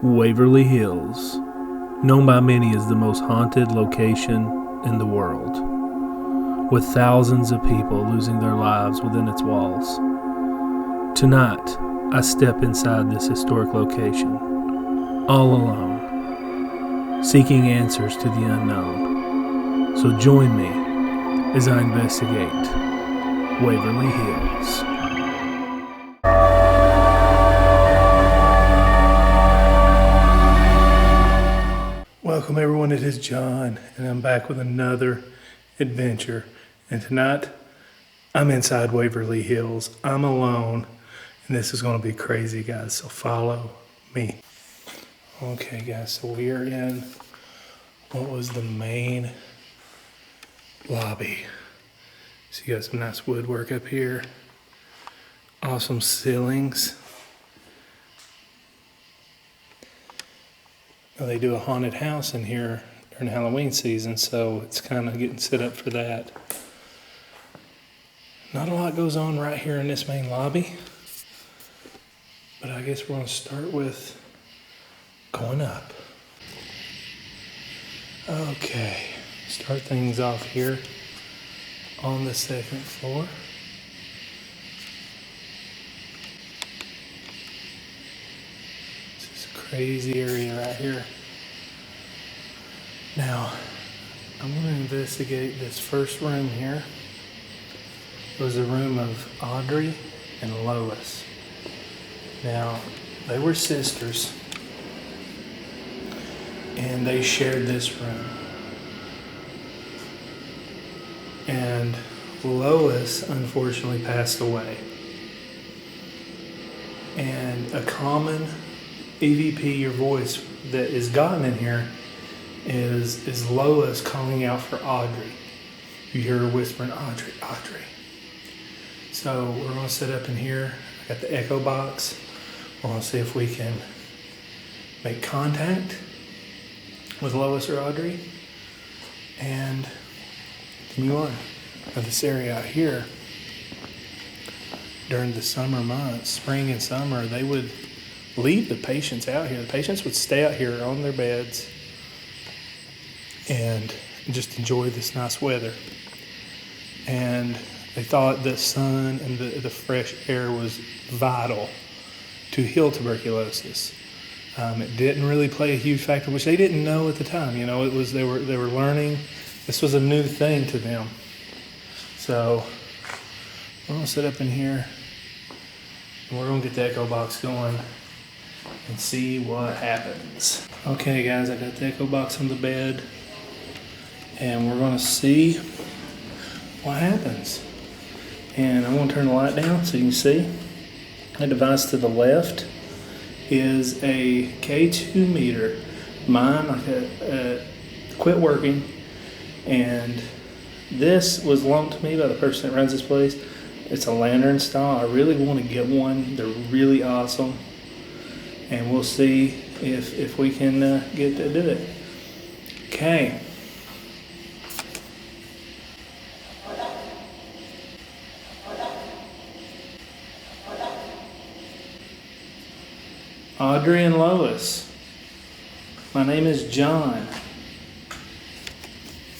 Waverly Hills, known by many as the most haunted location in the world, with thousands of people losing their lives within its walls. Tonight, I step inside this historic location, all alone, seeking answers to the unknown. So join me as I investigate Waverly Hills. Welcome everyone, it is John, and I'm back with another adventure. And tonight, I'm inside Waverly Hills. I'm alone, and this is gonna be crazy, guys, so follow me. Okay, guys, so we are in what was the main lobby. So you got some nice woodwork up here, awesome ceilings. Now, they do a haunted house in here during Halloween season, so it's kind of getting set up for that. Not a lot goes on right here in this main lobby, but I guess we're going to start with going up. Okay, start things off here on the second floor. Crazy area right here. Now, I'm going to investigate this first room here. It was a room of Audrey and Lois. Now, they were sisters, and they shared this room. And Lois, unfortunately, passed away. And a common EVP, your voice that is gotten in here is Lois calling out for Audrey. You hear her whispering, Audrey, Audrey. So we're going to set up in here. I got the echo box. We're going to see if we can make contact with Lois or Audrey and continue on. Now this area out here, during the summer months, spring and summer, they would leave the patients out here. The patients would stay out here on their beds and just enjoy this nice weather. And they thought the sun and the fresh air was vital to heal tuberculosis. It didn't really play a huge factor, which they didn't know at the time. You know, it was they were learning. This was a new thing to them. So we're gonna sit up in here and we're gonna get the echo box going and see what happens. Okay guys, I got the echo box on the bed and we're gonna see what happens. And I'm gonna turn the light down so you can see. The device to the left is a K2 meter. Mine quit working, and this was loaned to me by the person that runs this place. It's a lantern style. I really want to get one. They're really awesome. And we'll see if we can get to do it. Okay. Audrey and Lois. My name is John.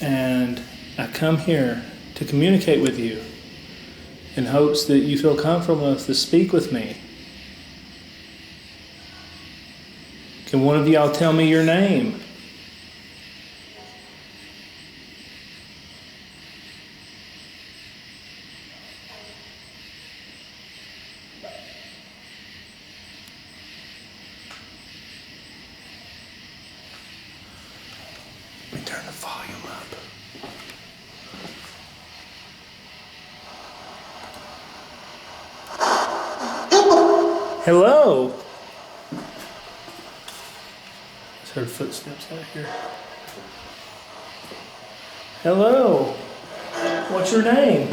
And I come here to communicate with you in hopes that you feel comfortable enough to speak with me. Can one of y'all tell me your name? Let me turn the volume up. Hello. Heard footsteps out here. Hello. What's your name?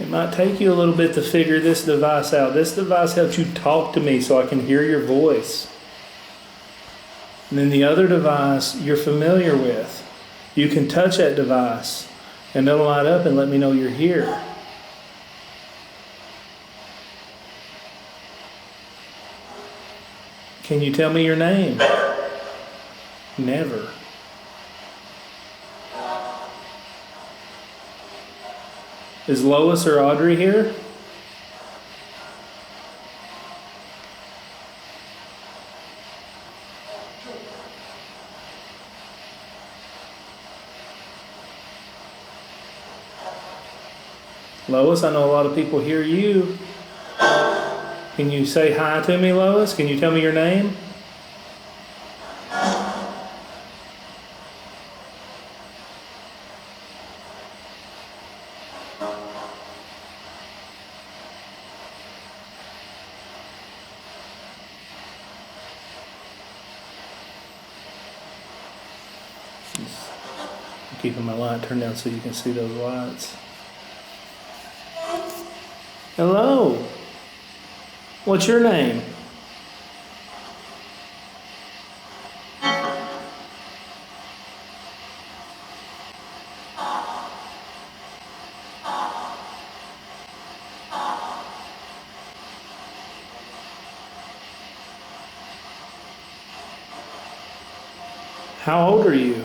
It might take you a little bit to figure this device out. This device helps you talk to me so I can hear your voice. And then the other device you're familiar with. You can touch that device and it'll light up and let me know you're here. Can you tell me your name? Never. Is Lois or Audrey here? Lois, I know a lot of people hear you. Can you say hi to me, Lois? Can you tell me your name? I'm keeping my light turned down so you can see those lights. Hello. What's your name? How old are you?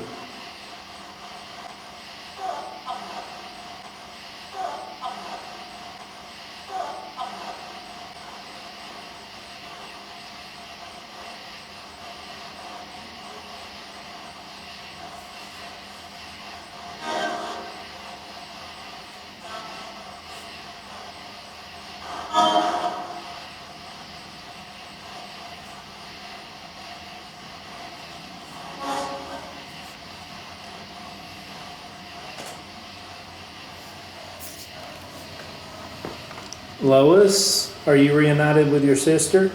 Lois, are you reunited with your sister?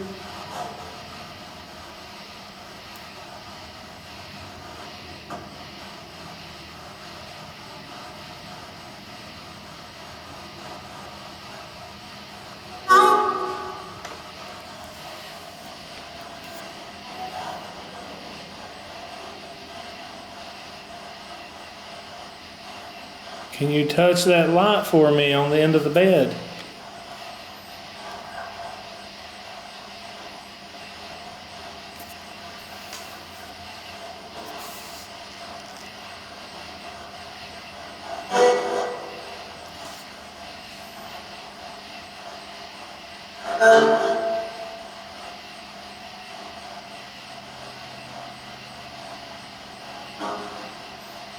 Can you touch that light for me on the end of the bed?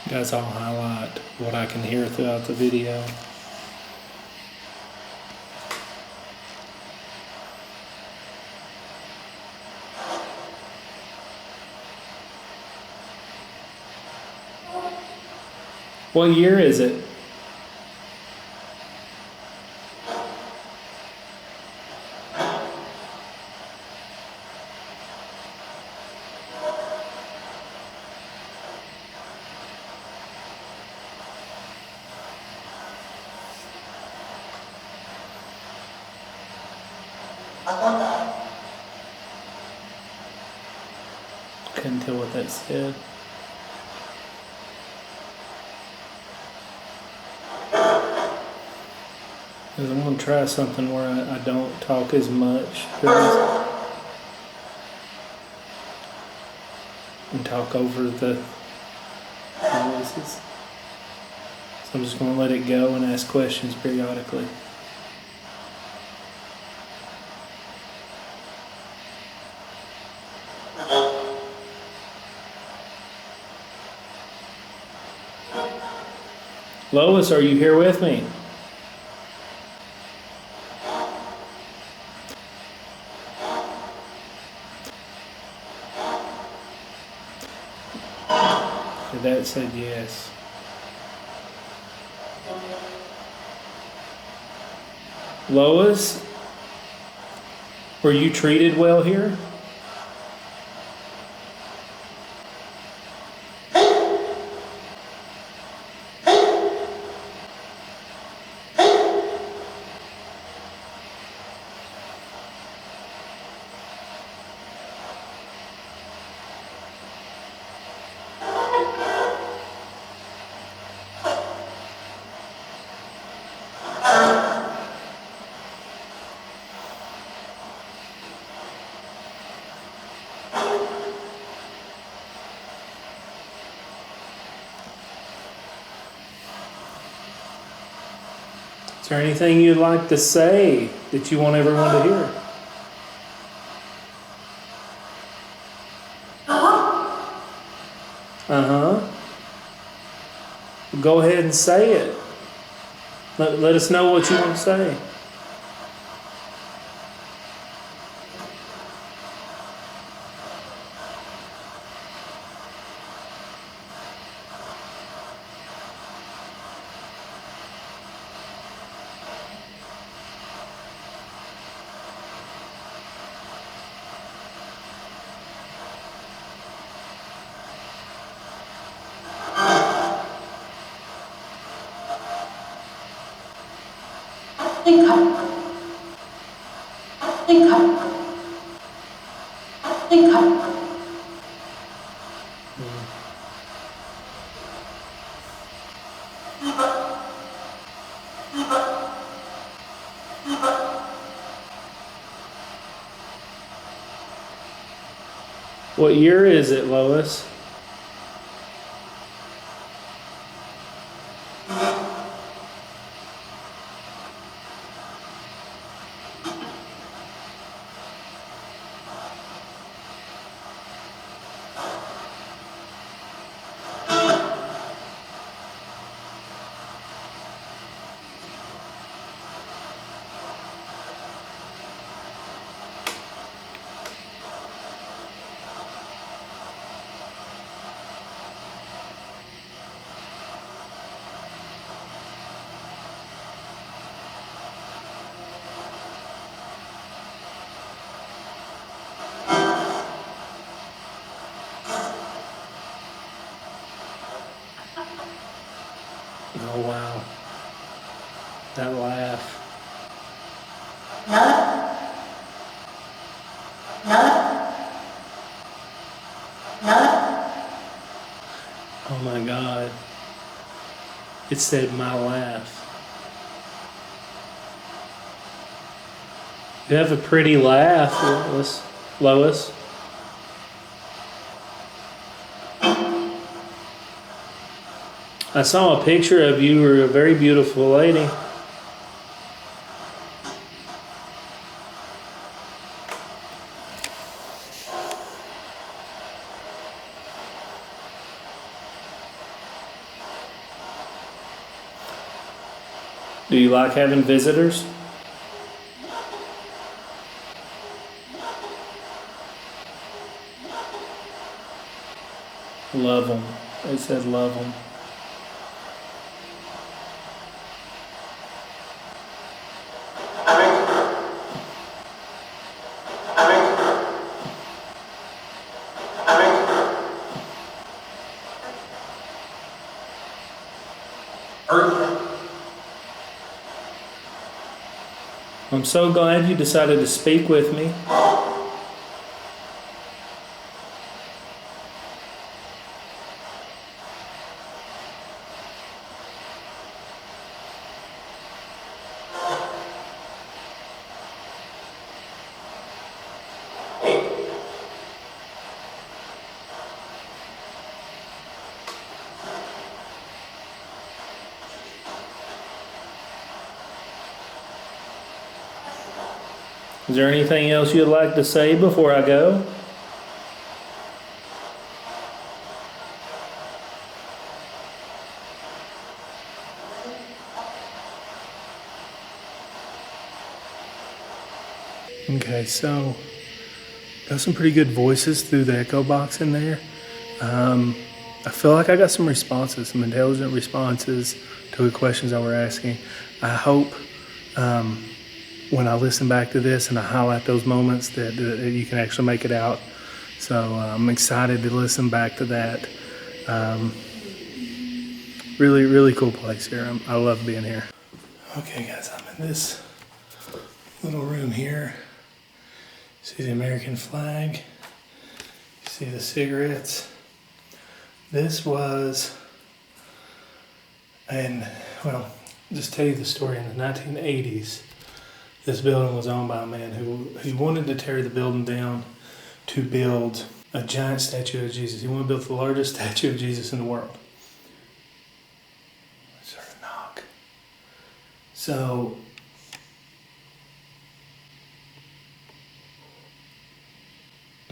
Guys, I'll highlight what I can hear throughout the video. What year is it? Couldn't tell what that said. Because I'm going to try something where I don't talk as much and talk over the voices. So I'm just going to let it go and ask questions periodically. Lois, are you here with me? That said yes. Lois, were you treated well here? Is there anything you'd like to say that you want everyone to hear? Uh-huh. Go ahead and say it. Let us know what you want to say. What year is it, Lois? Oh, wow. That laugh. Oh my God. It said my laugh. You have a pretty laugh, Lois. I saw a picture of you. You were a very beautiful lady. Do you like having visitors? Love them. They said love them. I'm so glad you decided to speak with me. Is there anything else you'd like to say before I go? Okay, so got some pretty good voices through the echo box in there. I feel like I got some responses, some intelligent responses to the questions I were asking. I hope when I listen back to this and I highlight those moments that you can actually make it out. So I'm excited to listen back to that. Really, really cool place here. I love being here. Okay, guys, I'm in this little room here. See the American flag. See the cigarettes. This was, and well, just tell you the story. In the 1980s, this building was owned by a man who wanted to tear the building down to build a giant statue of Jesus. He wanted to build the largest statue of Jesus in the world. Let's sort of knock. So,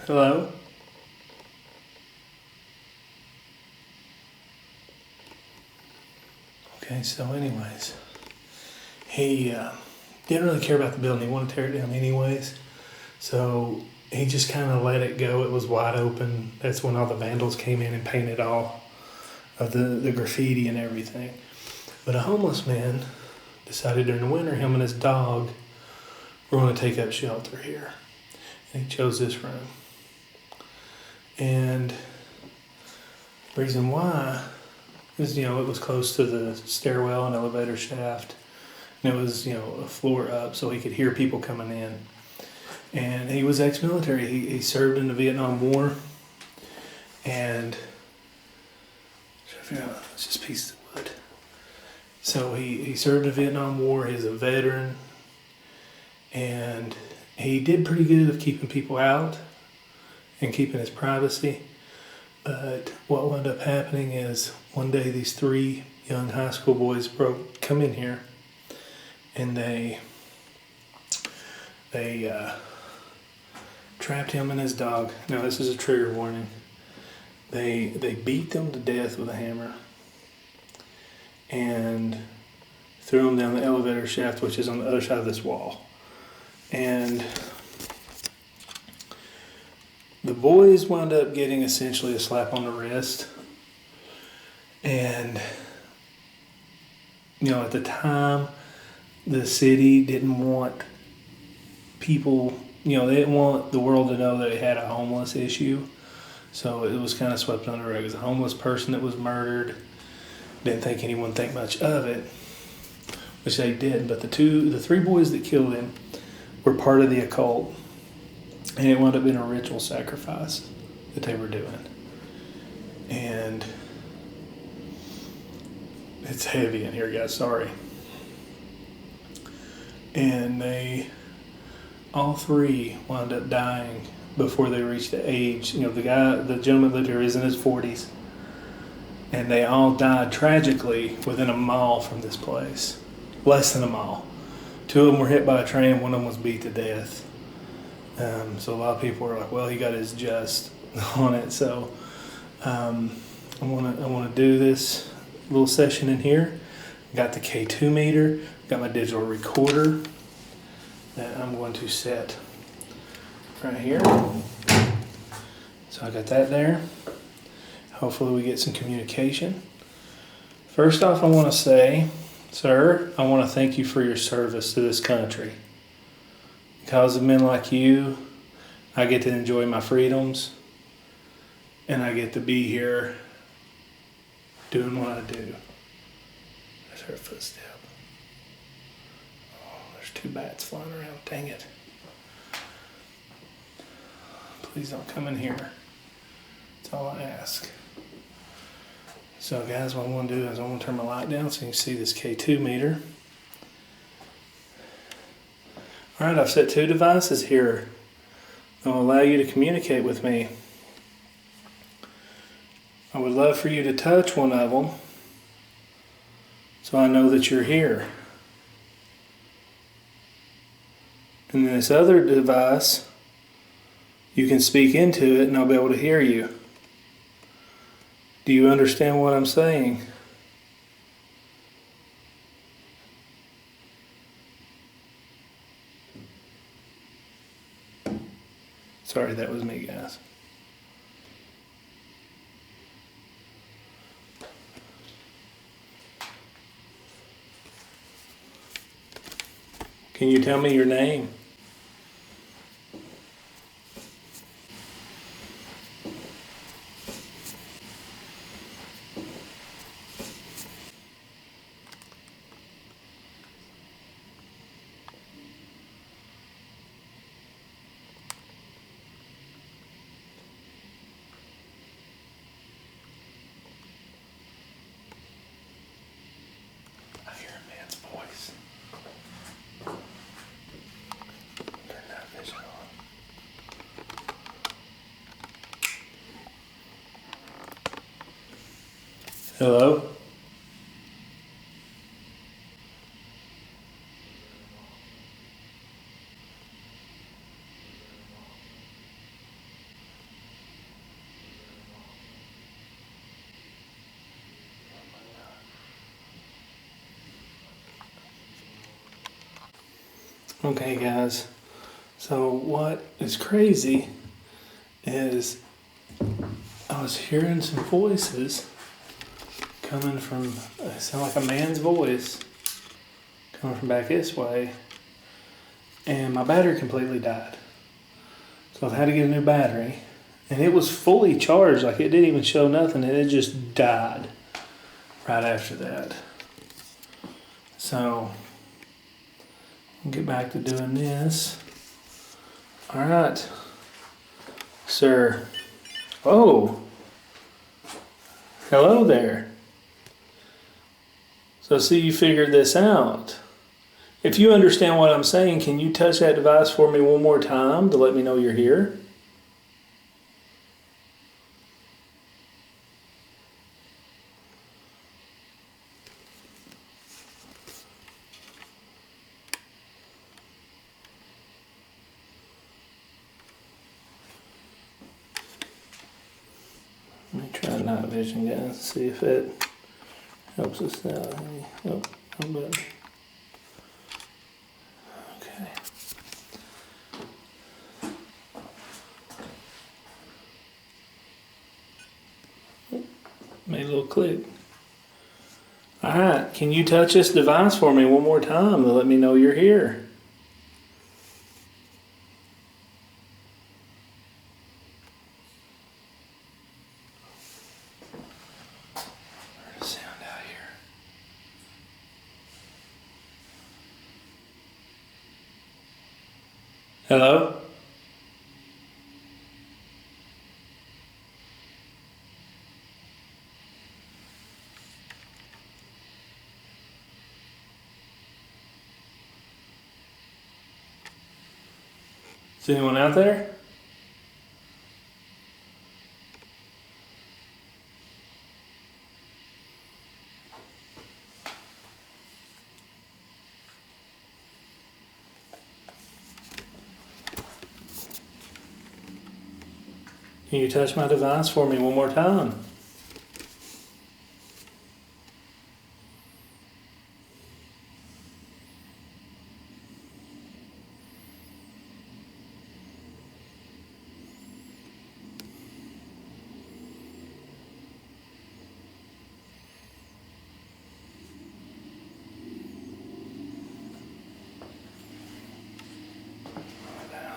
hello? Okay, so anyways, he didn't really care about the building. He wanted to tear it down anyways. So he just kind of let it go. It was wide open. That's when all the vandals came in and painted all of the graffiti and everything. But a homeless man decided during the winter, him and his dog were going to take up shelter here. And he chose this room. And the reason why is, it was close to the stairwell and elevator shaft. And it was, a floor up, so he could hear people coming in. And he was ex-military. He served in the Vietnam War. And it's just pieces of wood. So he served in the Vietnam War. He's a veteran. And he did pretty good of keeping people out and keeping his privacy. But what wound up happening is one day these 3 young high school boys come in here, and they trapped him and his dog. Now this is a trigger warning. They beat them to death with a hammer and threw them down the elevator shaft, which is on the other side of this wall. And the boys wound up getting essentially a slap on the wrist. And, at the time, the city didn't want people, they didn't want the world to know that it had a homeless issue. So it was kind of swept under the rug. It was a homeless person that was murdered. Didn't think anyone think much of it, which they did. But the 3 boys that killed him were part of the occult. And it wound up being a ritual sacrifice that they were doing. And it's heavy in here, guys, sorry. And all 3 wound up dying before they reached the age. The gentleman lived here is in his 40s. And they all died tragically within a mile from this place. Less than a mile. 2 of them were hit by a train, one of them was beat to death. So a lot of people were like, well, he got his just on it. So I want to do this little session in here. Got the K2 meter, got my digital recorder that I'm going to set right here. So I got that there. Hopefully we get some communication. First off, I want to say, sir, I want to thank you for your service to this country. Because of men like you, I get to enjoy my freedoms, and I get to be here doing what I do. There's her footstep. Oh, there's 2 bats flying around. Dang it. Please don't come in here. That's all I ask. So guys, what I want to do is I want to turn my light down so you can see this K2 meter. Alright, I've set 2 devices here that will allow you to communicate with me. I would love for you to touch one of them so I know that you're here. And this other device, you can speak into it and I'll be able to hear you. Do you understand what I'm saying? Sorry, that was me, guys. Can you tell me your name? I hear a man's voice. Hello? Okay, guys. So what is crazy is I was hearing some voices coming from, it sounded like a man's voice coming from back this way, and my battery completely died. So I've had to get a new battery, and it was fully charged, like it didn't even show nothing, and it just died right after that. So I'll get back to doing this. All right, sir. Oh, hello there. So see, you figured this out. If you understand what I'm saying, can you touch that device for me one more time to let me know you're here? Let me try night vision, guys, see if it helps us out. Oh, how about? Okay. Made a little click. All right, can you touch this device for me one more time to let me know you're here? Sound out here. Hello? Is anyone out there? Can you touch my device for me one more time?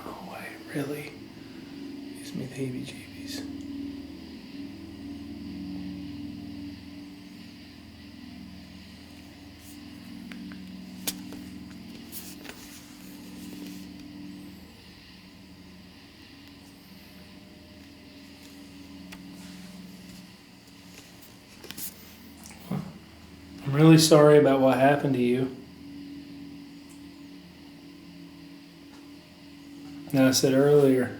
Oh, wait, really? Gives me the heebie-jeebies. I'm really sorry about what happened to you. And I said earlier,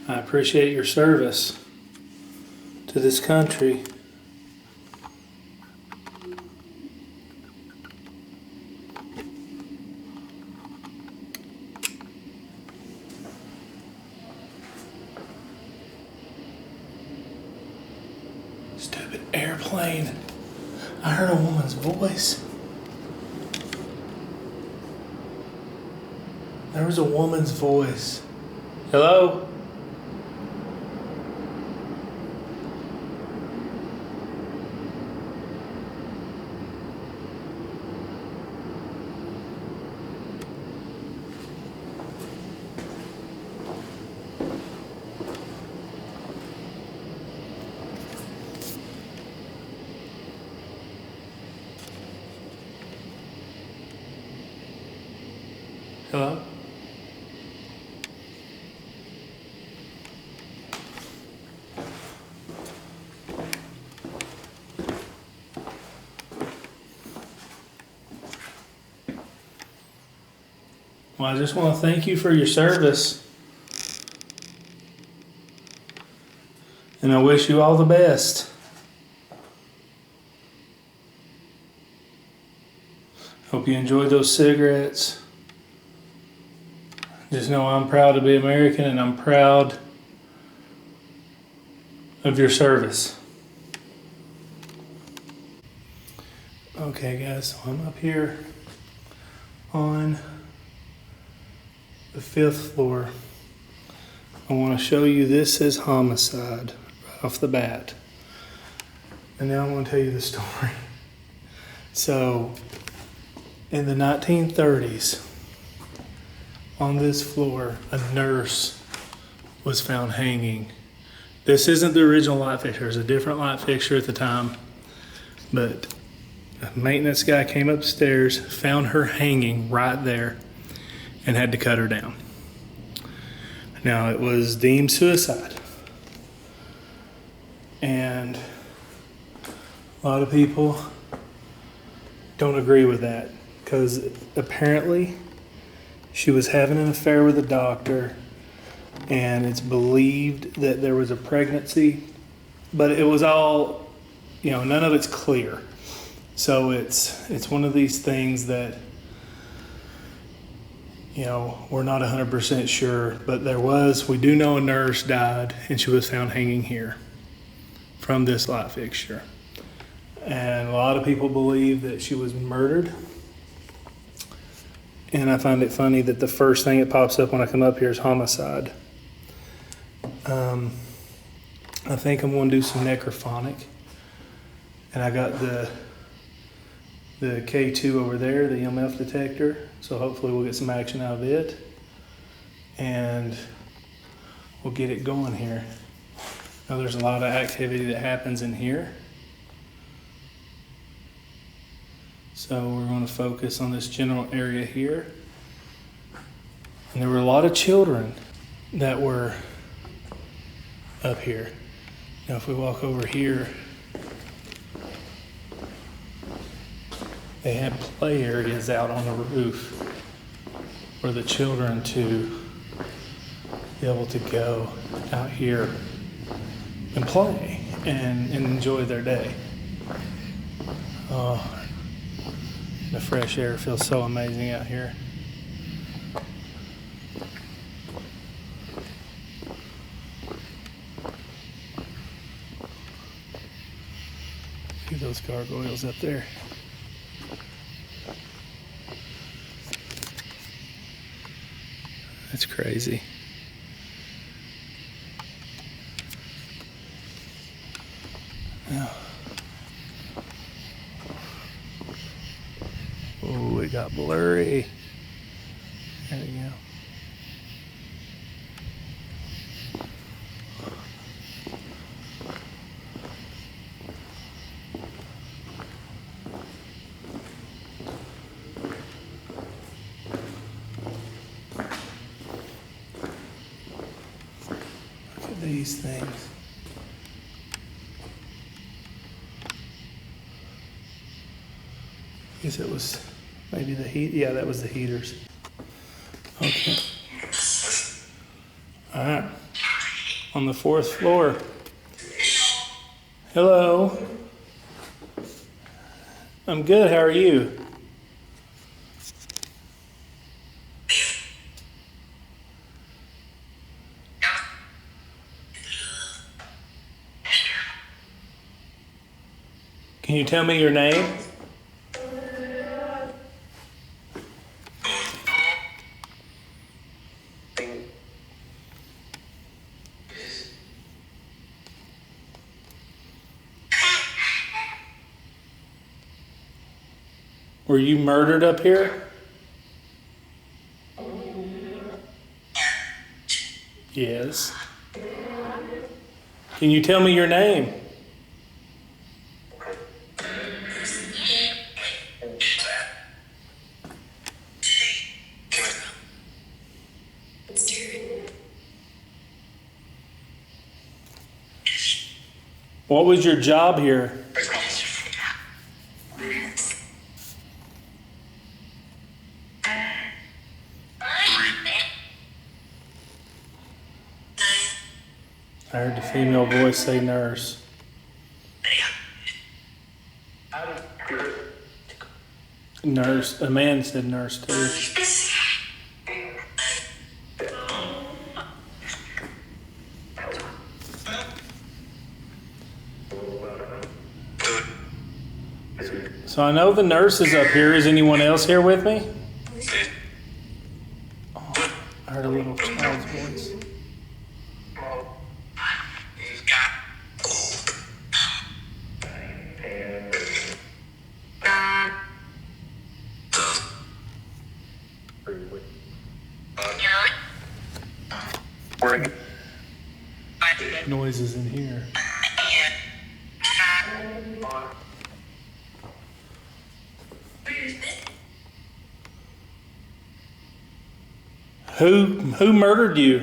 I appreciate your service to this country. Stupid airplane. I heard a woman's voice. There was a woman's voice. Hello? Hello? Well, I just want to thank you for your service. And I wish you all the best. Hope you enjoyed those cigarettes. Just know I'm proud to be American, and I'm proud of your service. Okay guys, so I'm up here on the 5th floor. I want to show you this is homicide right off the bat. And now I'm going to tell you the story. So, in the 1930s, on this floor, a nurse was found hanging. This isn't the original light fixture. There's a different light fixture at the time. But a maintenance guy came upstairs, found her hanging right there, and had to cut her down. Now, it was deemed suicide. And a lot of people don't agree with that, because apparently she was having an affair with a doctor, and it's believed that there was a pregnancy, but it was all, none of it's clear. So it's one of these things that, we're not 100% sure, but we do know a nurse died, and she was found hanging here from this light fixture. And a lot of people believe that she was murdered. And I find it funny that the first thing that pops up when I come up here is homicide. I think I'm going to do some necrophonic. And I got the K2 over there, the EMF detector. So hopefully we'll get some action out of it. And we'll get it going here. Now there's a lot of activity that happens in here. So we're going to focus on this general area here. And there were a lot of children that were up here. Now if we walk over here, they had play areas out on the roof for the children to be able to go out here and play and enjoy their day. Oh, the fresh air feels so amazing out here. See those gargoyles up there. That's crazy. Now, oh, it got blurry. There we go. Look at these things. I guess it was maybe the heat. Yeah, that was the heaters. Okay. All right. On the 4th floor. Hello. I'm good. How are you? Can you tell me your name? Were you murdered up here? Yes. Can you tell me your name? What was your job here? I heard the female voice say nurse. Nurse. A man said nurse too. So I know the nurse is up here. Is anyone else here with me? Oh, I heard a little child's voice. Noises in here. Who murdered you?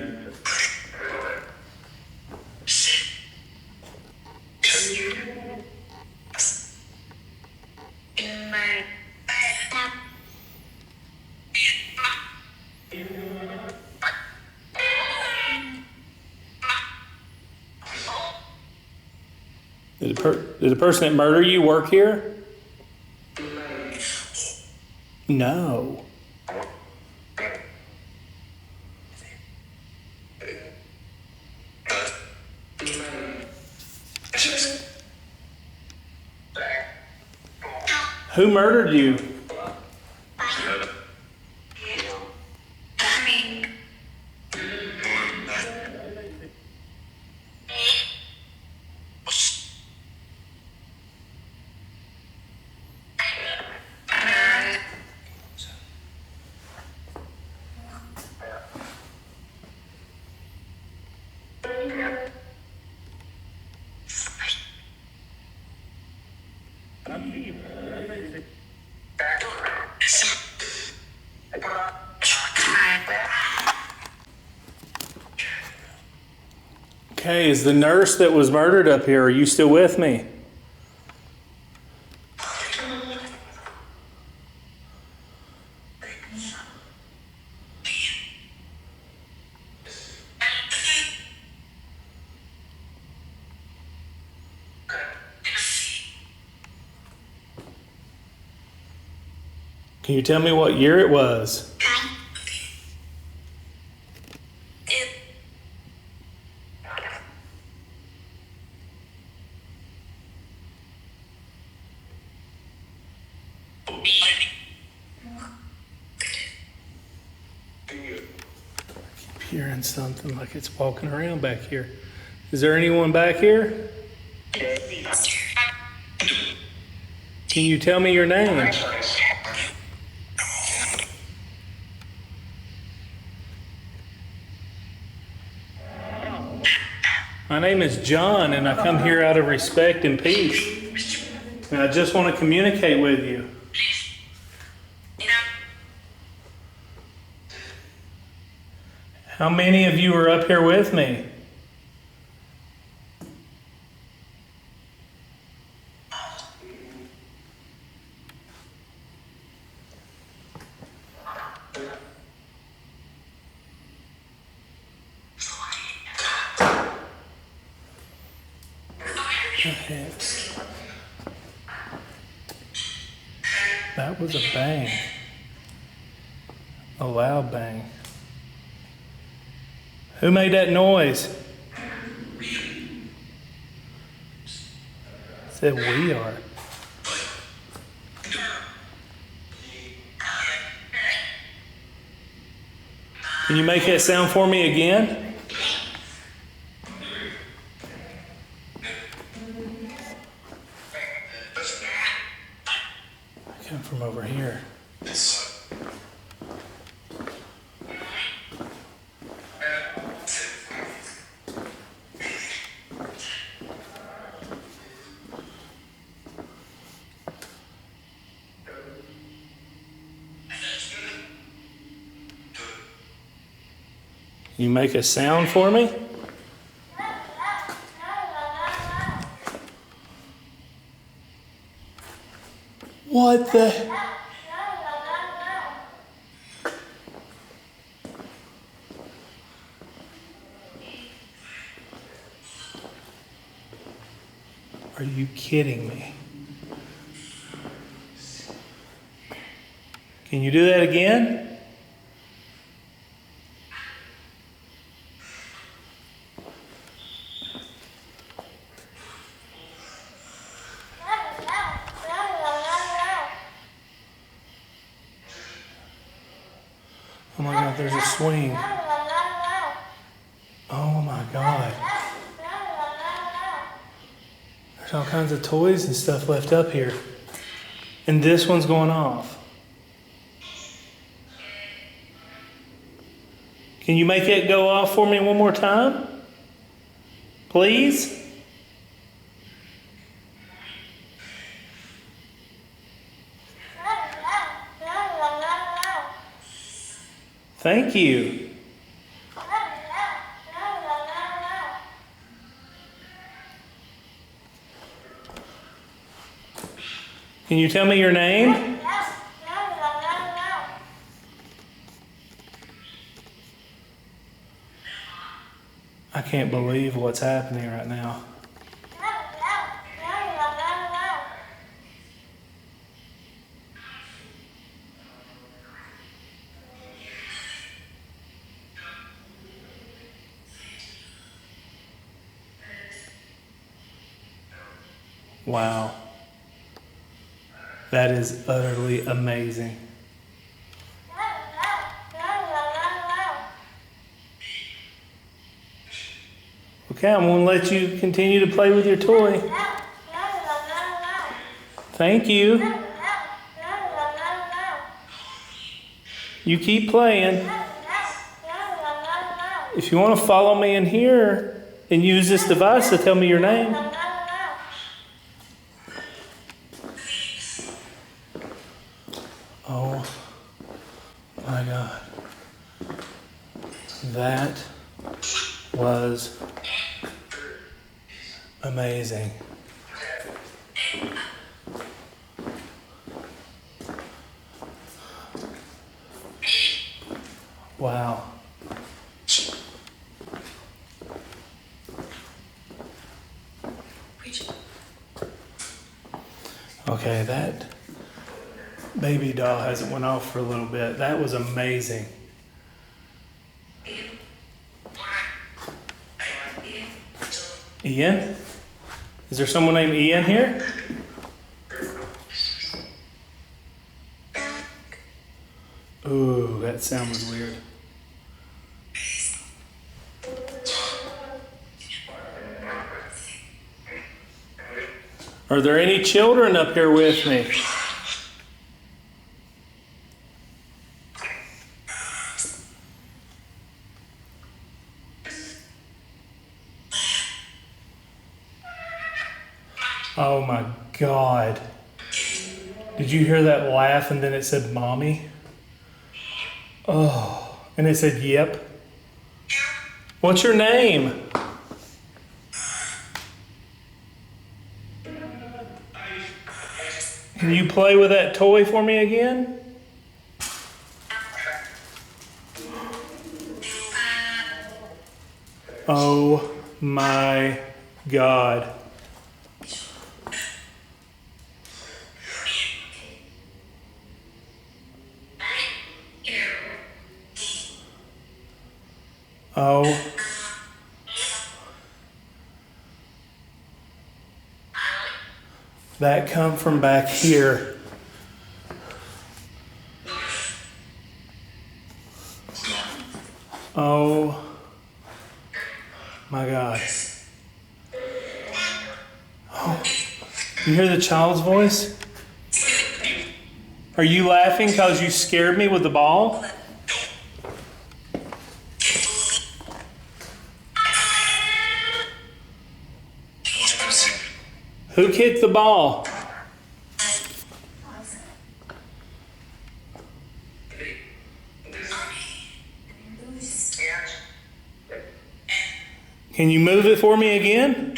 Did the person that murdered you work here? No. Who murdered you? Okay, is the nurse that was murdered up here, are you still with me? Can you tell me what year it was? Hearing something like it's walking around back here. Is there anyone back here? Can you tell me your name? My name is John, and I come here out of respect and peace. And I just want to communicate with you. How many of you are up here with me? Okay. That was a bang. A loud bang. Who made that noise? Said we are. Can you make that sound for me again? I come from over here. You make a sound for me? What the? Are you kidding me? Can you do that again? Oh my God, there's a swing. Oh my God. There's all kinds of toys and stuff left up here. And this one's going off. Can you make it go off for me one more time? Please? Thank you. Can you tell me your name? I can't believe what's happening right now. Wow. That is utterly amazing. Okay, I'm going to let you continue to play with your toy. Thank you. You keep playing. If you want to follow me in here and use this device to tell me your name. Oh my God. That was amazing. Wow. Okay, that baby doll hasn't went off for a little bit. That was amazing. Ian? Is there someone named Ian here? Ooh, that sound was weird. Are there any children up here with me? Oh my God. Did you hear that laugh and then it said mommy? Oh, and it said yep. What's your name? Can you play with that toy for me again? Oh my God. Oh. That come from back here. Oh my God. Oh. You hear the child's voice? Are you laughing because you scared me with the ball? Who kicked the ball? Can you move it for me again?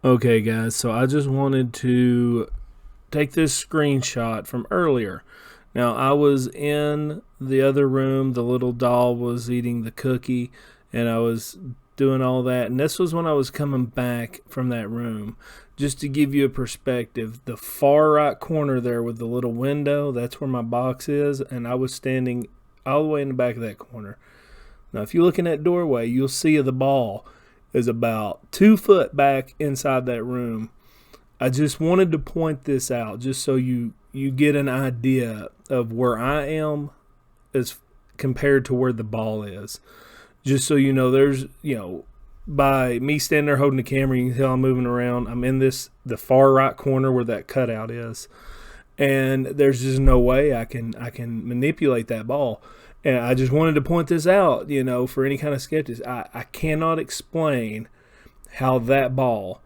Okay, guys, so I just wanted to take this screenshot from earlier. Now, I was in the other room. The little doll was eating the cookie, and I was doing all that. And this was when I was coming back from that room. Just to give you a perspective, the far right corner there with the little window, that's where my box is, and I was standing all the way in the back of that corner. Now, if you look in that doorway, you'll see the ball is about 2 foot back inside that room. I just wanted to point this out just so you get an idea of where I am as compared to where the ball is. Just so you know, there's, by me standing there holding the camera, you can tell I'm moving around. I'm in the far right corner where that cutout is. And there's just no way I can manipulate that ball. And I just wanted to point this out, for any kind of skeptics. I cannot explain how that ball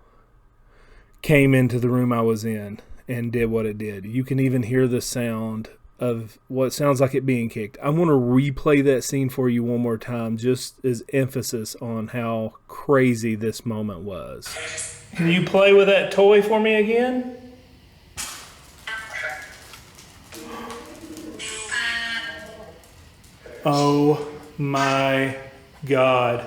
came into the room I was in and did what it did. You can even hear the sound of what sounds like it being kicked. I'm going to replay that scene for you one more time, just as emphasis on how crazy this moment was. Can you play with that toy for me again? Oh my God.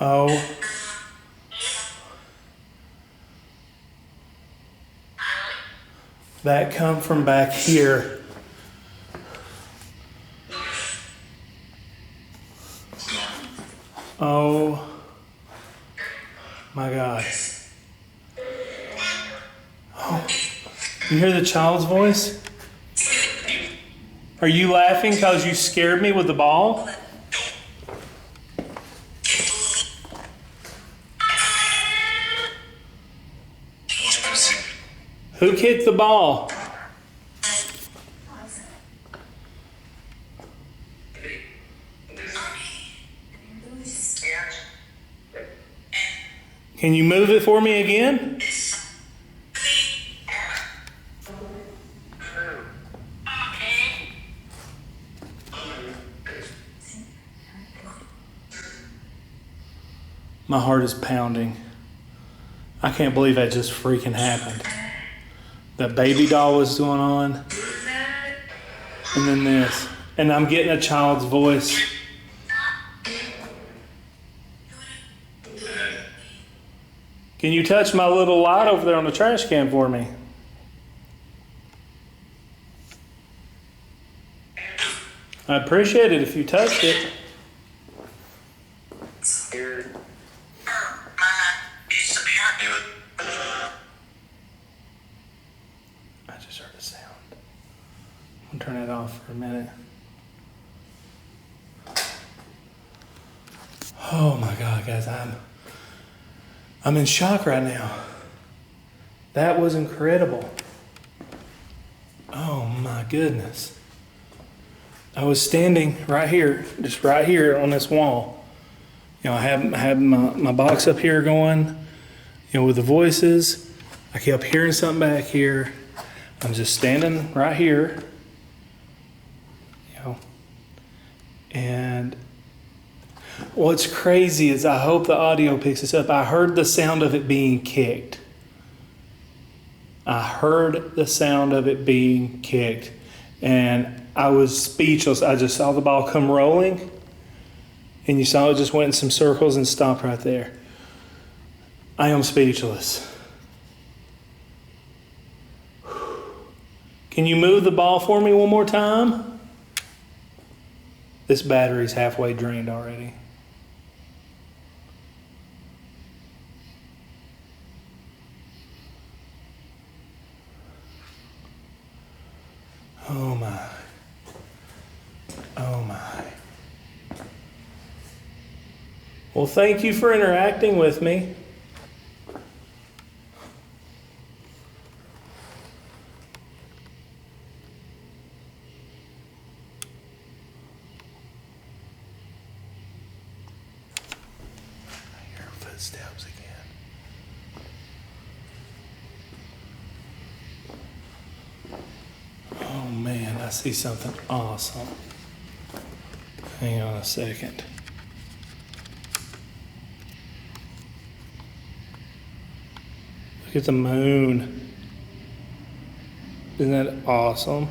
Oh. That come from back here. Oh my God. Oh. You hear the child's voice? Are you laughing because you scared me with the ball? Who kicked the ball? Can you move it for me again? My heart is pounding. I can't believe that just freaking happened. That baby doll was going on. And then this. And I'm getting a child's voice. Can you touch my little light over there on the trash can for me? I appreciate it if you touched it. I just heard a sound. I'm gonna turn it off for a minute. Oh my God, guys, I'm in shock right now. That was incredible. Oh my goodness. I was standing right here, just right here on this wall. I had my box up here going, with the voices. I kept hearing something back here. I'm just standing right here, and what's crazy is I hope the audio picks this up. I heard the sound of it being kicked. I heard the sound of it being kicked, and I was speechless. I just saw the ball come rolling, and you saw it just went in some circles and stopped right there. I am speechless. Can you move the ball for me one more time? This battery's halfway drained already. Oh my. Oh my. Well, thank you for interacting with me. I hear footsteps again. Oh man, I see something awesome. Hang on a second. Look Look at the moon. Isn't that awesome?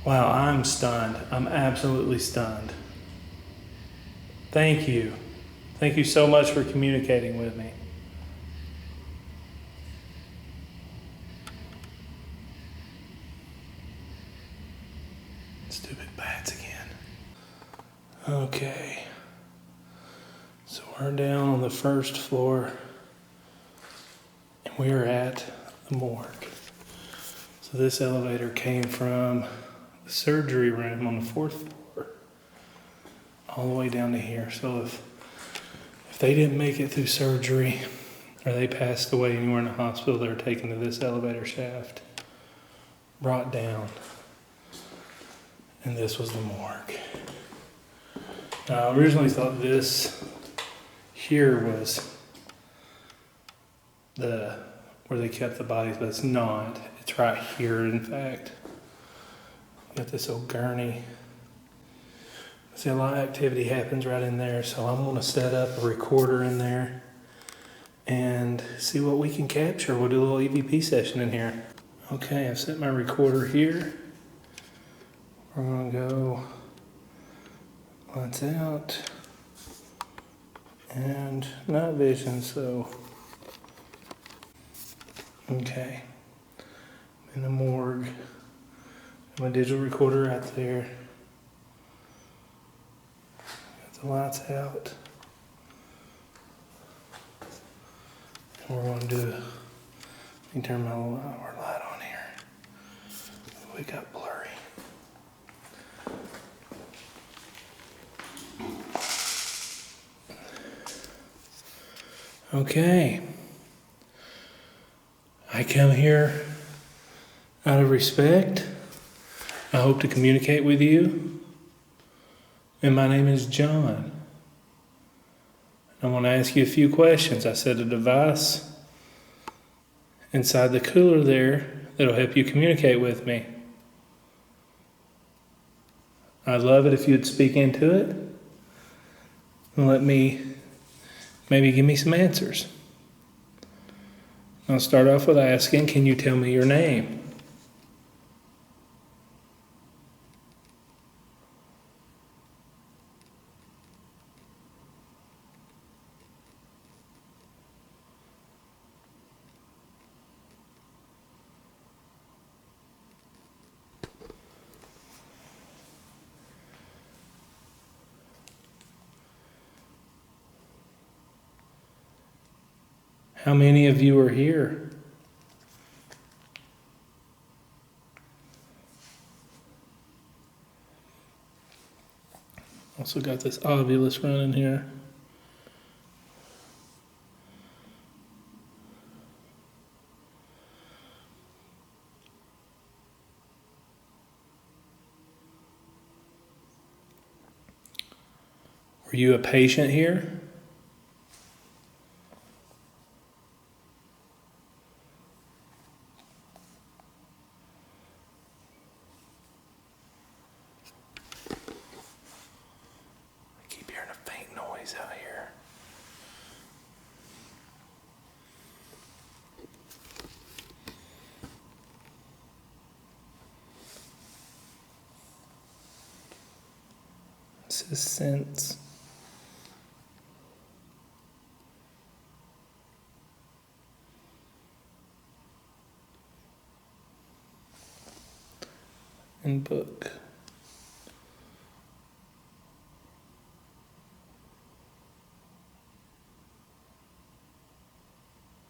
Wow, I'm stunned. I'm absolutely stunned. Thank you. Thank you so much for communicating with me. Stupid bats again. Okay. So we're down on the first floor and we are at the morgue. So this elevator came from the surgery room on the fourth floor all the way down to here. So if they didn't make it through surgery or they passed away anywhere in the hospital, they're taken to this elevator shaft, brought down, and this was the morgue. Now, I originally thought this here was where they kept the bodies, but it's not. It's right here, in fact. Got this old gurney. See, a lot of activity happens right in there, so I'm gonna set up a recorder in there and see what we can capture. We'll do a little EVP session in here. Okay, I've set my recorder here. We're gonna go lights out and night vision, so okay. I'm in the morgue. My digital recorder right there. Got the lights out. And we're gonna do, let me turn my light on here. We got blurry. Okay. I come here out of respect. I hope to communicate with you. And my name is John. I want to ask you a few questions. I set a device inside the cooler there that'll help you communicate with me. I'd love it if you'd speak into it and let me maybe give me some answers. I'll start off with asking, can you tell me your name? How many of you are here? Also got this ovulus running here. Were you a patient here? Out here. This is sense. And book.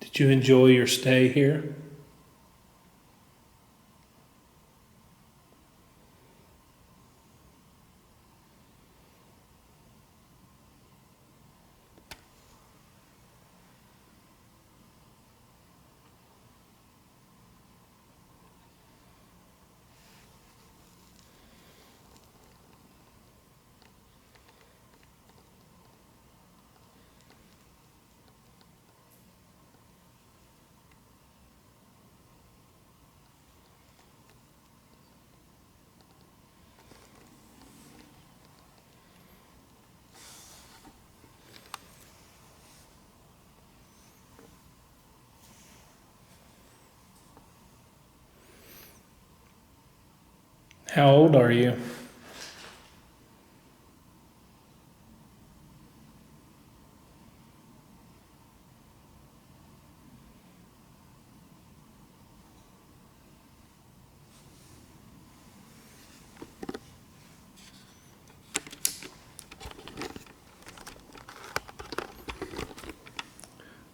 Did you enjoy your stay here? How old are you?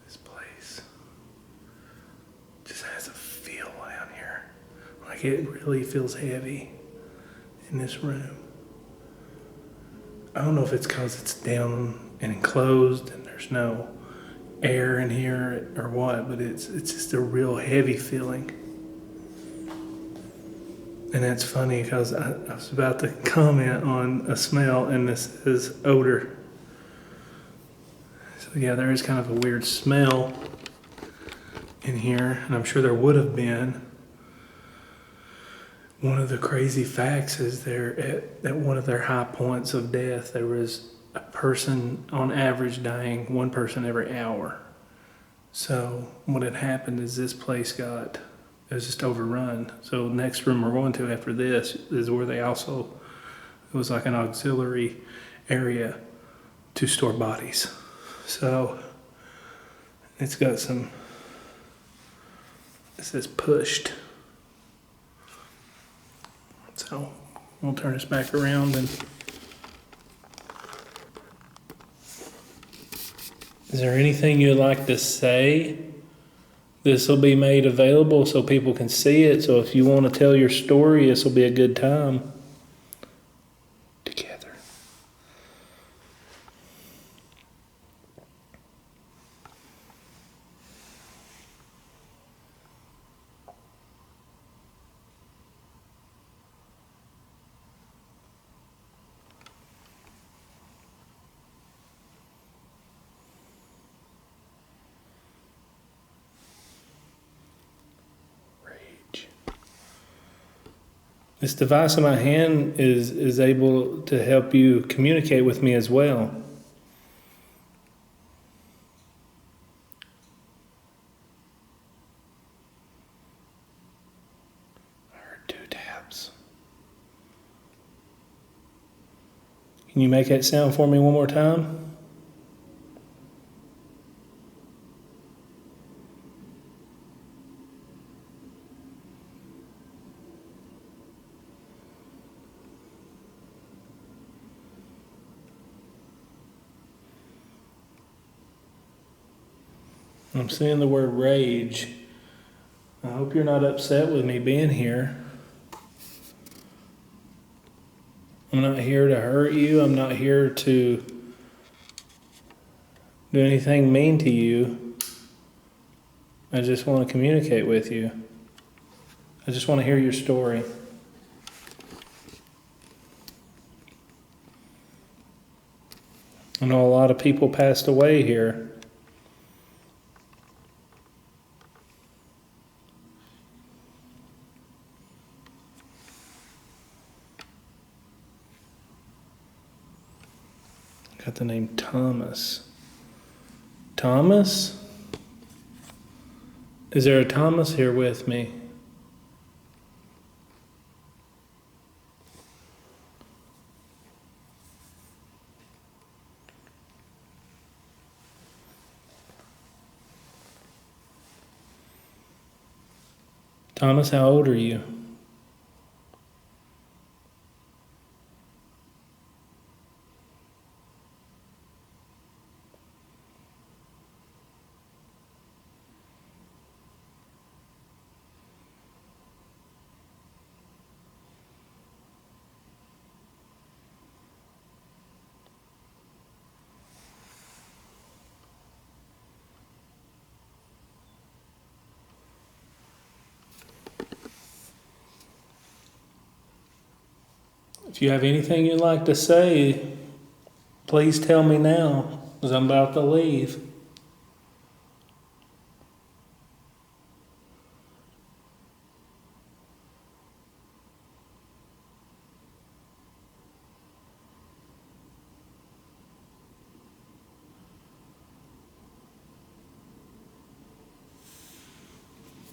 This place just has a feel down here. Like it really feels heavy in this room. I don't know if it's because it's down and enclosed and there's no air in here or what, but it's just a real heavy feeling. And that's funny because I was about to comment on a smell, and this is odor. So yeah, there is kind of a weird smell in here, and I'm sure there would have been. One of the crazy facts is there at one of their high points of death, there was a person on average dying, one person every hour. So what had happened is this place it was just overrun. So next room we're going to after this is where it was like an auxiliary area to store bodies. So it's got it says pushed. So we'll turn this back around and is there anything you'd like to say? This will be made available so people can see it. So if you want to tell your story, this will be a good time together. This device in my hand is able to help you communicate with me as well. I heard 2 taps. Can you make that sound for me one more time? I'm seeing the word rage. I hope you're not upset with me being here. I'm not here to hurt you. I'm not here to do anything mean to you. I just want to communicate with you. I just want to hear your story. I know a lot of people passed away here. Got the name Thomas. Thomas? Is there a Thomas here with me? Thomas, how old are you? If you have anything you'd like to say, please tell me now, because I'm about to leave.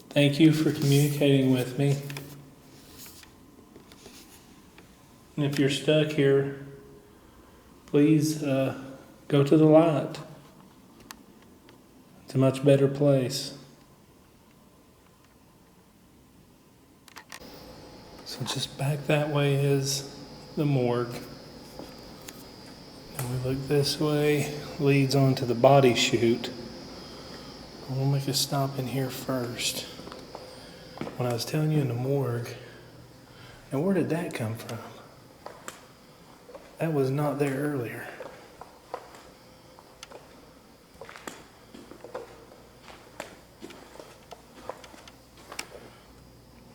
Thank you for communicating with me. And if you're stuck here, please go to the light. It's a much better place. So just back that way is the morgue. And we look this way, leads on to the body chute. We'll make a stop in here first. When I was telling you in the morgue, now where did that come from? That was not there earlier.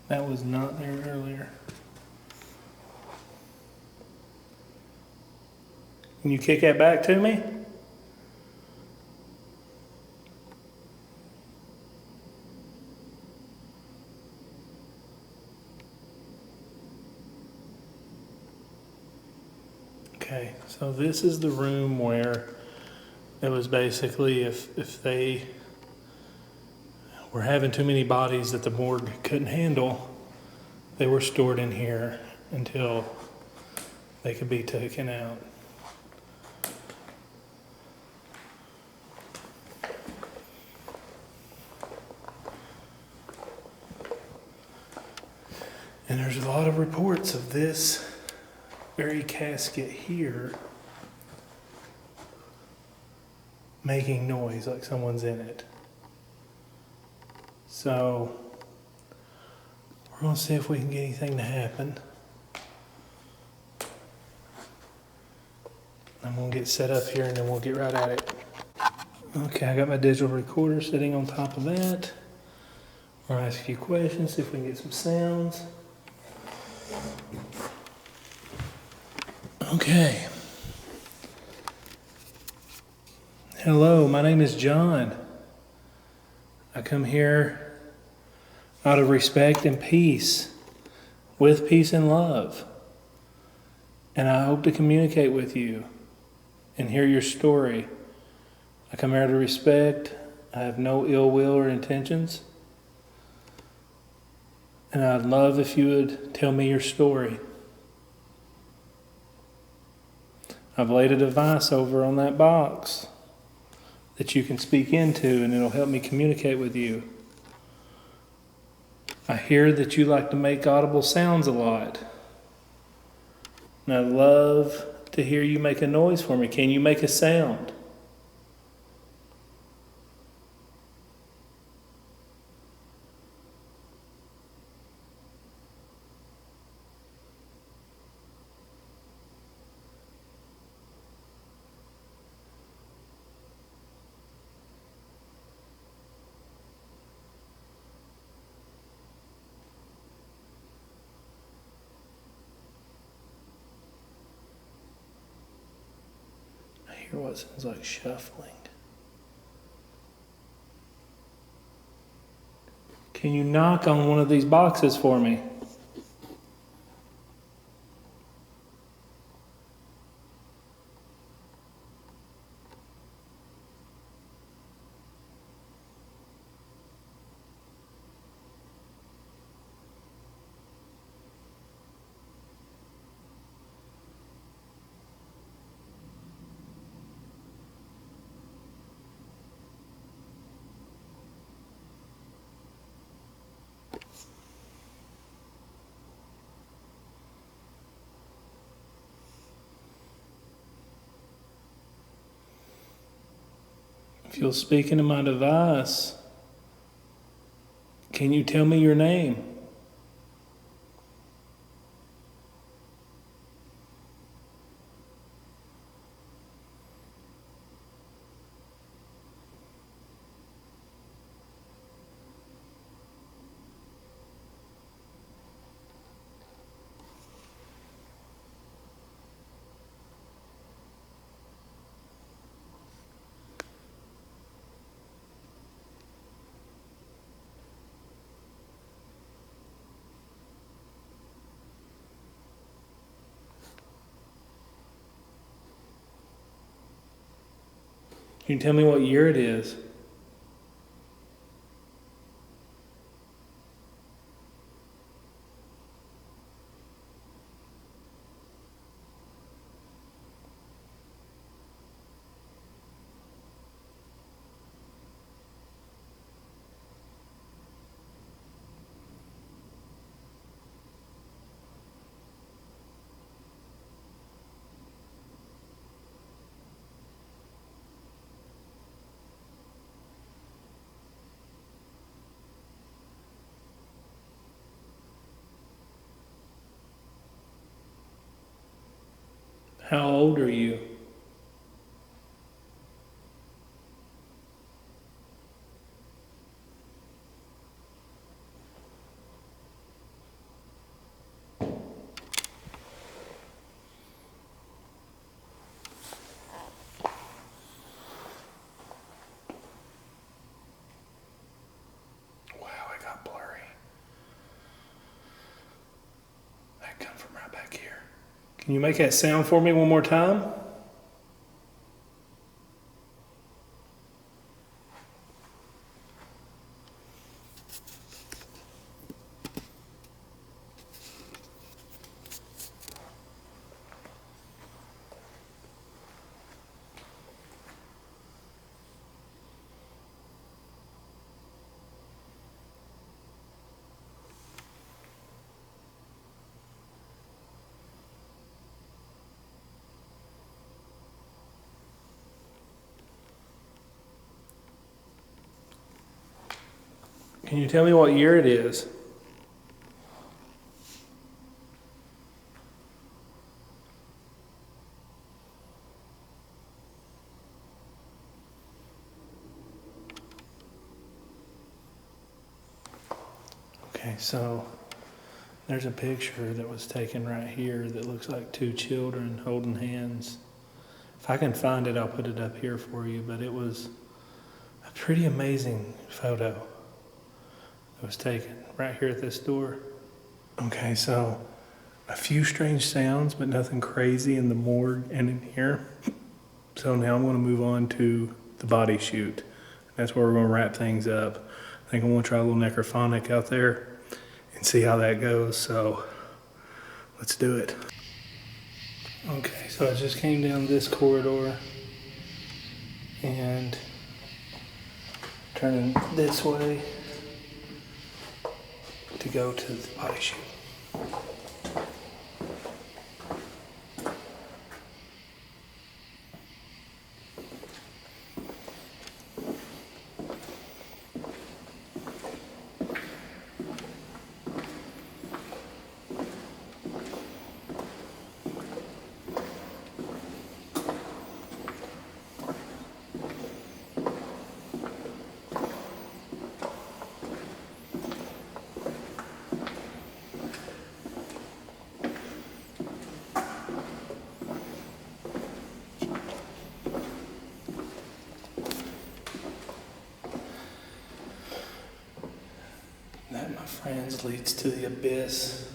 That was not there earlier. Can you kick that back to me? Okay, so this is the room where it was basically if they were having too many bodies that the morgue couldn't handle, they were stored in here until they could be taken out. And there's a lot of reports of this very casket here making noise like someone's in it. So we're going to see if we can get anything to happen. I'm going to get set up here and then we'll get right at it. Okay, I got my digital recorder sitting on top of that. We'll ask a few questions, see if we can get some sounds. Okay. Hello, my name is John. I come here out of respect and peace, with peace and love. And I hope to communicate with you and hear your story. I come here out of respect. I have no ill will or intentions. And I'd love if you would tell me your story. I've laid a device over on that box that you can speak into, and it'll help me communicate with you. I hear that you like to make audible sounds a lot. And I'd love to hear you make a noise for me. Can you make a sound? I hear what sounds like shuffling. Can you knock on one of these boxes for me? If you'll speak into my device, can you tell me your name? Can you tell me what year it is? How old are you? Wow, it got blurry. That come from right back here. Can you make that sound for me one more time? Can you tell me what year it is? Okay, so there's a picture that was taken right here that looks like two children holding hands. If I can find it, I'll put it up here for you, but it was a pretty amazing photo that was taken right here at this door. Okay, so a few strange sounds, but nothing crazy in the morgue and in here. So now I'm going to move on to the body chute. That's where we're going to wrap things up. I think I'm going to try a little necrophonic out there and see how that goes. So let's do it. Okay, so I just came down this corridor and turning this way to go to the body chute. That, my friends, leads to the abyss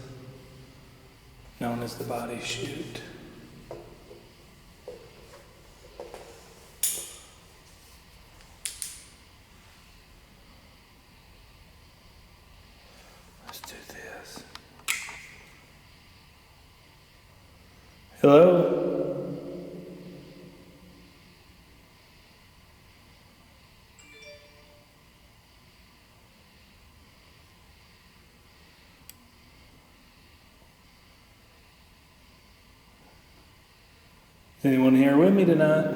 known as the body chute. Let's do this. Hello? Is anyone here with me tonight?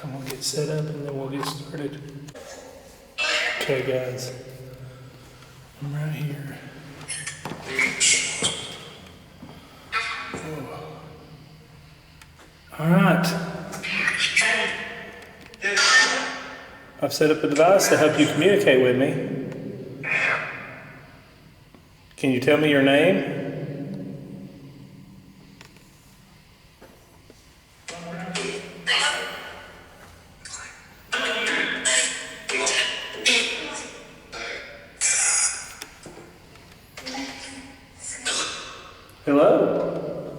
I'm gonna get set up and then we'll get started. Okay guys, I'm right here. All right. I've set up a device to help you communicate with me. Can you tell me your name? Hello?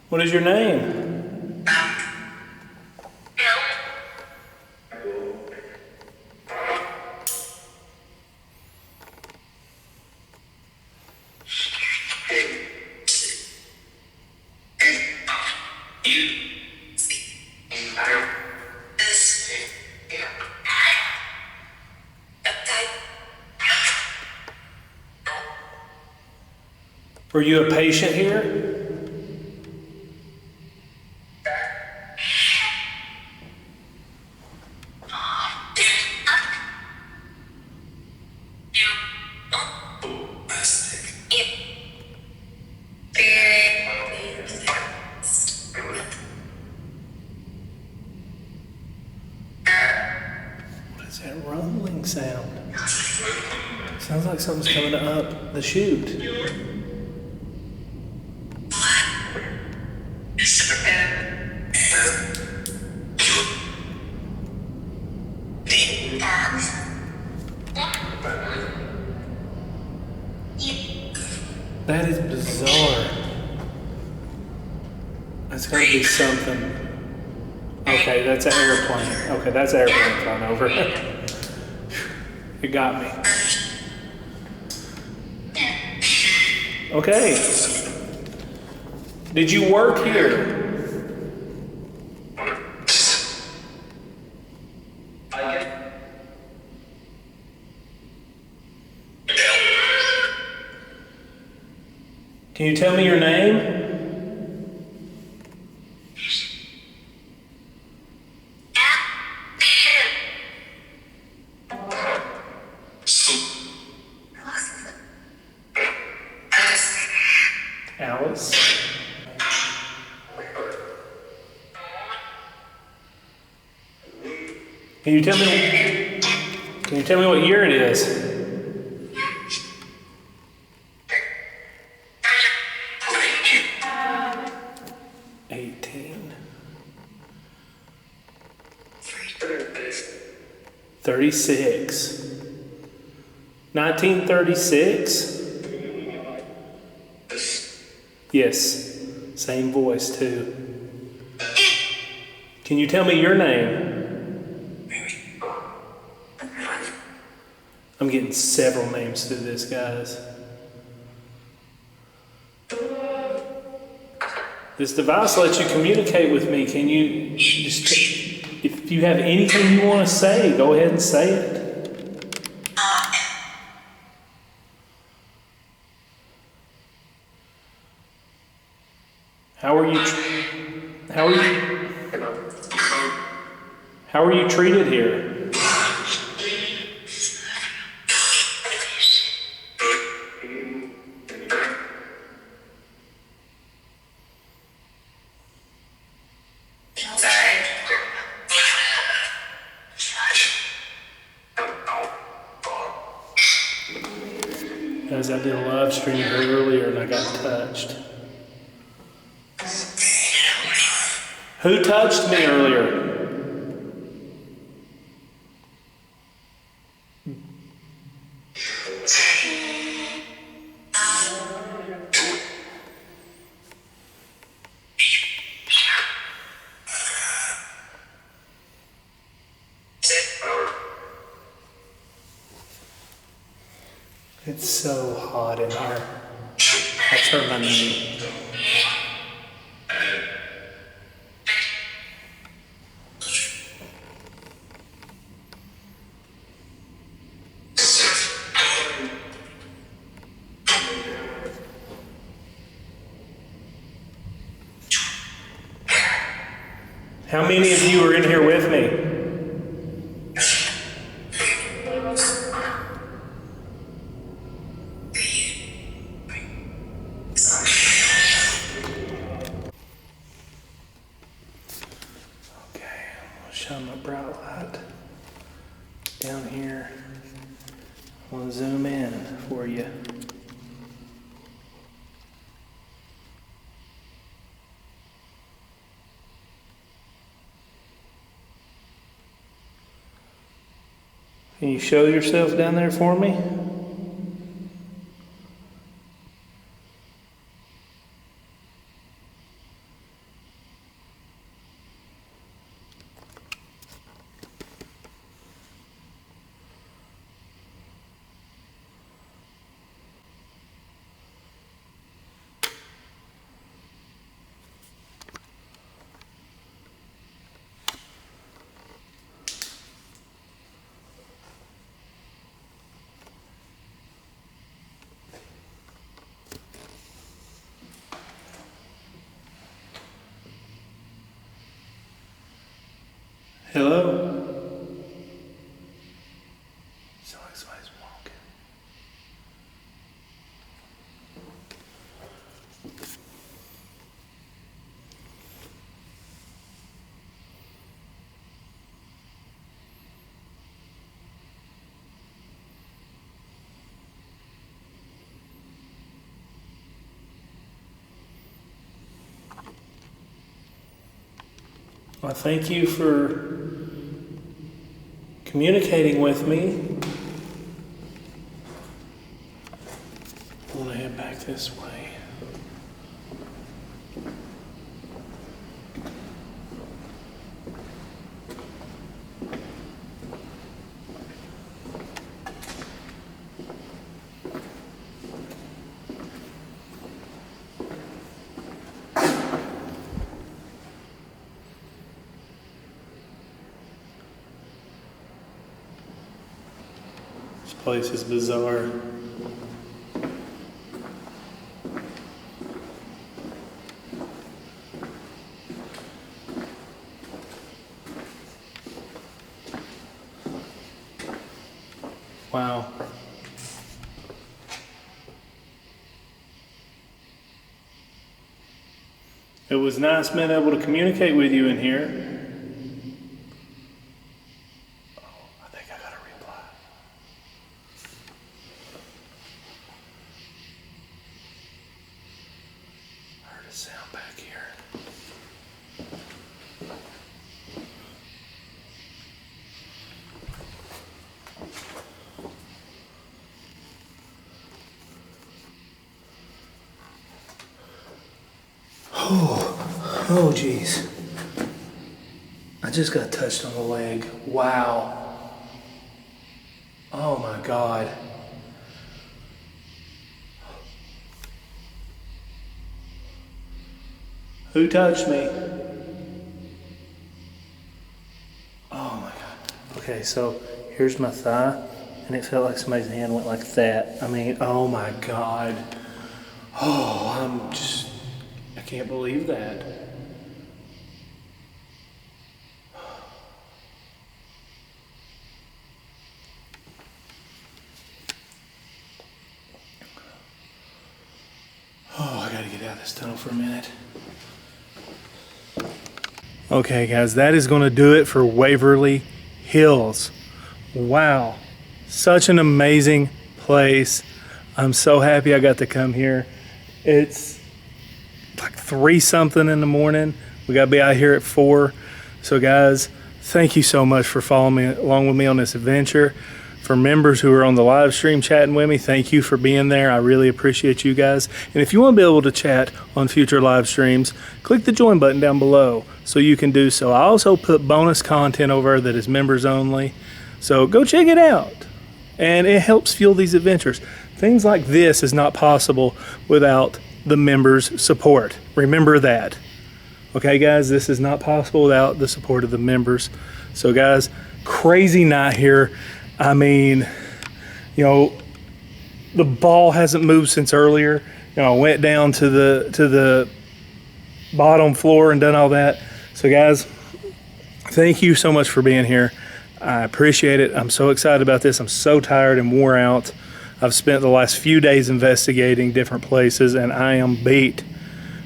What is your name? Were you a patient here? What is that rumbling sound? Sounds like something's coming up the chute. That is bizarre. That's gotta be something. Okay, that's an airplane. Okay, that's an airplane flying over. It got me. Okay. Did you work here? Can you tell me your name? Alice? Can you tell me what year it is? 36. 1936? Yes, same voice too. Can you tell me your name? I'm getting several names through this, guys. This device lets you communicate with me. Can you just, if you have anything you want to say, go ahead and say it. How are you treated here? As I did a live stream here earlier and I got touched. Who touched me earlier? It's so hot in here. I turn my name. How many of you are in here with me? Okay, I'll shine my bright light down here. I want to zoom in for you. Can you show yourself down there for me? Hello? Sounds like somebody's walking. Well, thank you for communicating with me. I want to head back this way. This place is bizarre. Wow. It was nice being able to communicate with you in here. Sound back here. Oh geez. I just got touched on the leg. Wow. Oh my God. Who touched me? Oh my God. Okay, so here's my thigh, and it felt like somebody's hand went like that. I mean, oh my God. Oh, I can't believe that. Oh, I gotta get out of this tunnel for a minute. Okay guys, that is going to do it for Waverly Hills. Wow, such an amazing place. I'm so happy I got to come here. It's like 3 something in the morning. We got to be out here at 4. So guys, thank you so much for following me along with me on this adventure. For members who are on the live stream chatting with me, thank you for being there. I really appreciate you guys. And if you want to be able to chat on future live streams, click the join button down below so you can do so. I also put bonus content over that is members only. So go check it out. And it helps fuel these adventures. Things like this is not possible without the members' support. Remember that. Okay guys, this is not possible without the support of the members. So guys, crazy night here. I mean, you know, the ball hasn't moved since earlier. You know, I went down to the bottom floor and done all that. So guys, thank you so much for being here. I appreciate it. I'm so excited about this. I'm so tired and wore out. I've spent the last few days investigating different places and I am beat.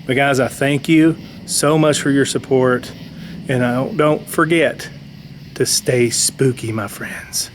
But guys, I thank you so much for your support. And don't forget to stay spooky, my friends.